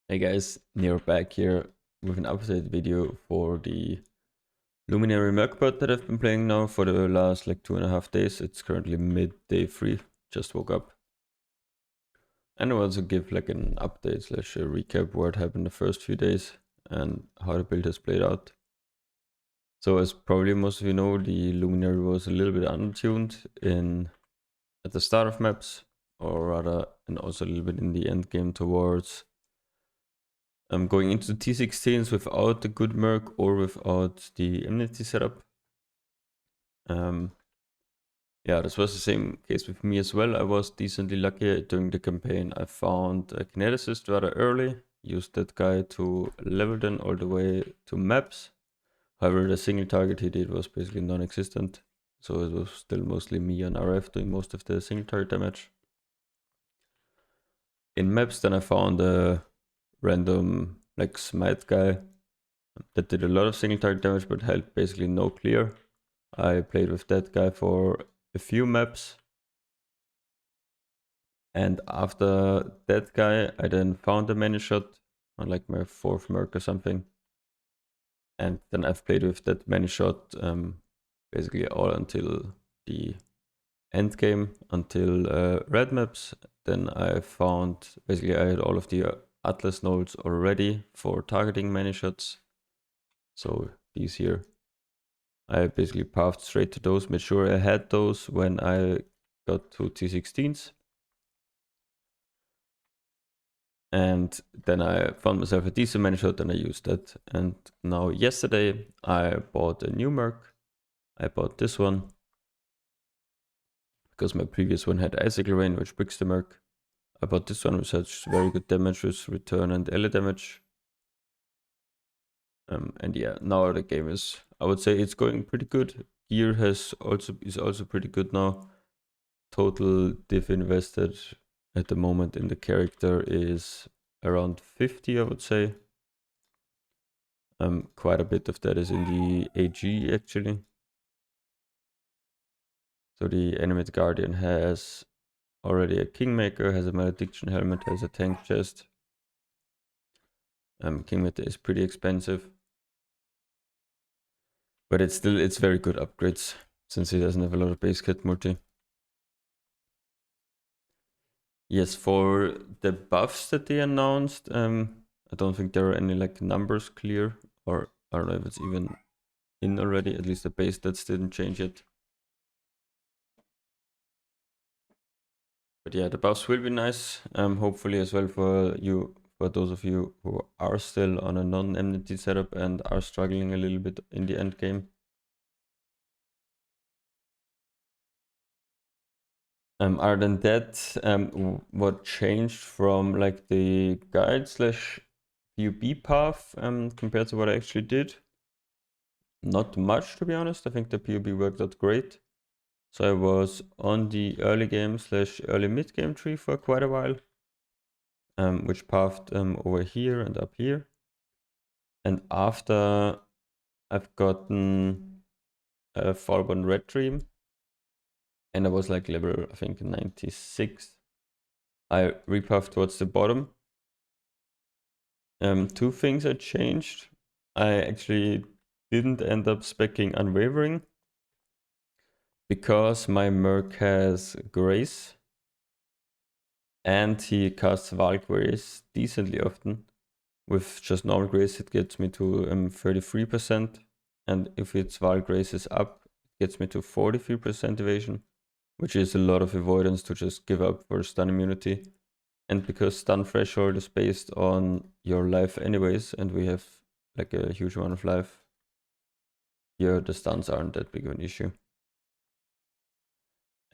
Hey guys, Nero back here with an update video for the Luminary Merkbot that I've been playing now for the last like 2.5 days. It's currently day 3, just woke up. And I'll also give like an update slash a recap what happened the first few days and how the build has played out. So as probably most of you know, the Luminary was a little bit untuned at the start of maps, or rather, and also a little bit in the end game towards going into the T16s without the good Merc or without the Immunity setup. Yeah, this was the same case with me as well. I was decently lucky during the campaign. I found a Kineticist rather early, used that guy to level them all the way to maps. However, the single target he did was basically non-existent, so it was still mostly me and RF doing most of the single target damage. In maps, then I found a random like smite guy that did a lot of single target damage but held basically no clear. I played with that guy for a few maps, and after that guy I then found a many shot on like my 4th merc or something, and then I've played with that many shot basically all until the end game, until red maps. Then I found basically I had all of the Atlas nodes already for targeting many shots, so these here I basically pathed straight to those, made sure I had those when I got to T16s. And then I found myself a decent many shot and I used that. And now yesterday I bought a new Merc. I bought this one because my previous one had Icicle Rain, which bricks the Merc. I bought this one which has very good damage with return and ele damage. And yeah, now the game is, I would say it's going pretty good. Gear is also pretty good now. Total div invested at the moment in the character is around 50, I would say. Quite a bit of that is in the AG actually. So the Animate Guardian has already a Kingmaker, has a Malediction helmet, has a tank chest. Kingmaker is pretty expensive, but it's very good upgrades since it doesn't have a lot of base kit multi. Yes, for the buffs that they announced, I don't think there are any like numbers clear, or I don't know if it's even in already. At least the base stats didn't change yet. But yeah, the buffs will be nice. Hopefully as well for those of you who are still on a non-enmity setup and are struggling a little bit in the end game. Other than that, what changed from like the guide slash PUB path compared to what I actually did? Not much, to be honest. I think the PUB worked out great. So I was on the early game slash early mid game tree for quite a while, which pathed over here and up here. And after I've gotten a Fallborn Red Dream, and I was like level, I think 96, I repathed towards the bottom. Two things I changed. I actually didn't end up speccing Unwavering because my Merc has Grace and he casts Valk Grace decently often. With just normal Grace it gets me to 33%, and if its Valk Grace is up, it gets me to 43% evasion, which is a lot of avoidance to just give up for stun immunity. And because stun threshold is based on your life anyways, and we have like a huge amount of life, here the stuns aren't that big of an issue.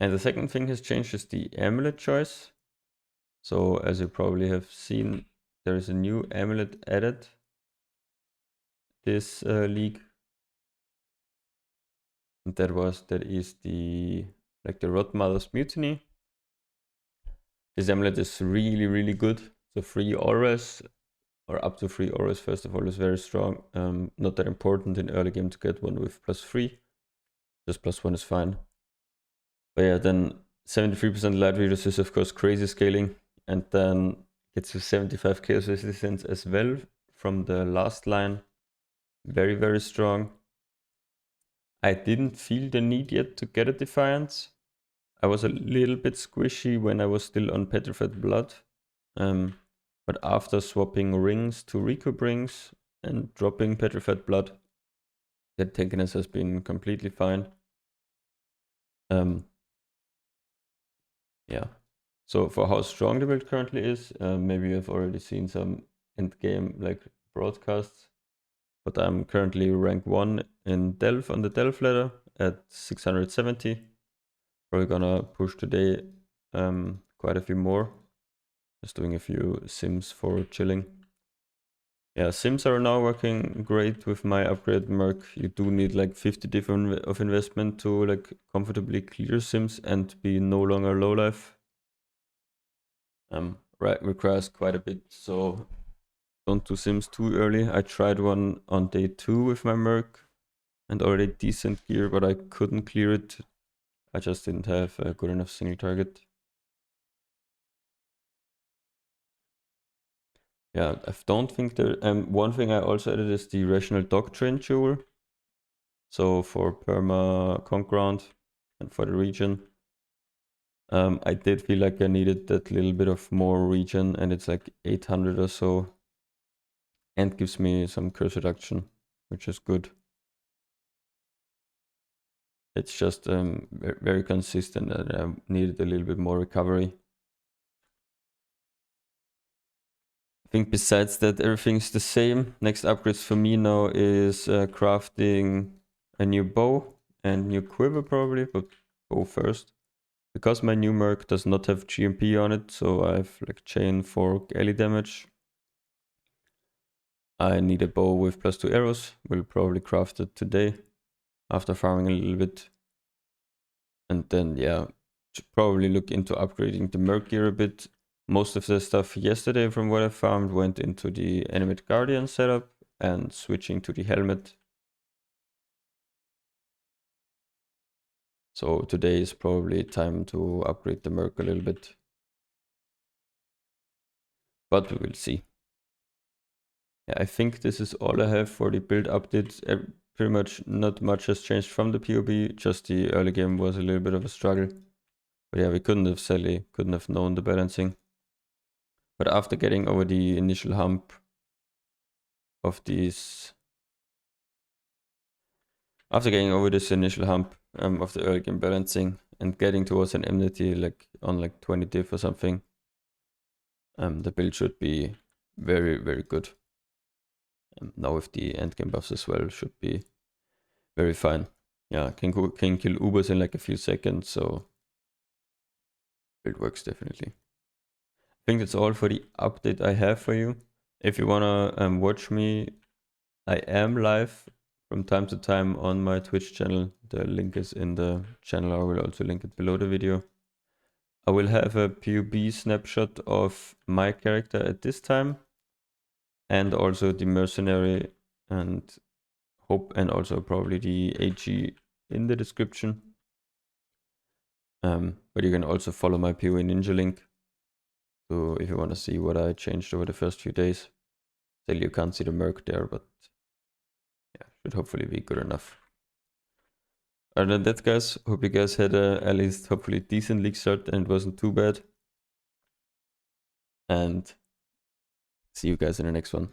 And the second thing has changed is the amulet choice. So as you probably have seen, there is a new amulet added this league. And that is the Rot Mother's Mutiny. This amulet is really, really good. So 3 auras, or up to 3 auras first of all, is very strong. Not that important in early game to get one with +3. Just +1 is fine. But yeah, then 73% light readers is of course crazy scaling. And then Gets to 75 chaos resistance as well from the last line. Very, very strong. I didn't feel the need yet to get a Defiance. I was a little bit squishy when I was still on Petrified Blood. But after swapping rings to recoup rings and dropping Petrified Blood, that tankiness has been completely fine. Yeah. So for how strong the build currently is, maybe you've already seen some endgame like broadcasts. But I'm currently rank 1 in Delve on the Delve ladder at 670. Probably gonna push today quite a few more. Just doing a few sims for chilling. Yeah, sims are now working great with my upgrade merc. You do need like 50 different of investment to like comfortably clear sims and be no longer low life. Right, requires quite a bit, so don't do sims too early. I tried one on day 2 with my merc and already decent gear, but I couldn't clear it. I just didn't have a good enough single target. Yeah, I don't think there. One thing I also added is the Rational Doctrine jewel. So for perma conk round and for the region, I did feel like I needed that little bit of more region, and it's like 800 or so, and gives me some curse reduction, which is good. It's just very consistent, and I needed a little bit more recovery. I think besides that, everything's the same. Next upgrades for me now is crafting a new bow and new quiver probably, but bow first. Because my new merc does not have GMP on it, so I have like chain for galley damage. I need a bow with +2 arrows. Will probably craft it today after farming a little bit. And then yeah, should probably look into upgrading the merc gear a bit. Most of the stuff yesterday from what I found went into the Animate Guardian setup and switching to the helmet. So today is probably time to upgrade the merc a little bit. But we will see. Yeah, I think this is all I have for the build updates. Pretty much not much has changed from the POB, just the early game was a little bit of a struggle. But yeah, we couldn't have known the balancing. But after getting over the initial hump of these... After getting over this initial hump of the early game balancing and getting towards an enmity like on like 20 diff or something, the build should be very, very good. Now with the endgame buffs as well, should be very fine. Yeah, can kill Ubers in like a few seconds, so it works definitely. I think that's all for the update I have for you. If you wanna watch me, I am live from time to time on my Twitch channel. The link is in the channel. I will also link it below the video. I will have a PUB snapshot of my character at this time, and also the mercenary, and also probably the AG in the description. But you can also follow my PoE Ninja link. So if you want to see what I changed over the first few days. Still you can't see the merc there, but yeah, should hopefully be good enough. Other than that, guys, hope you guys had at least hopefully decent league start and it wasn't too bad. And see you guys in the next one.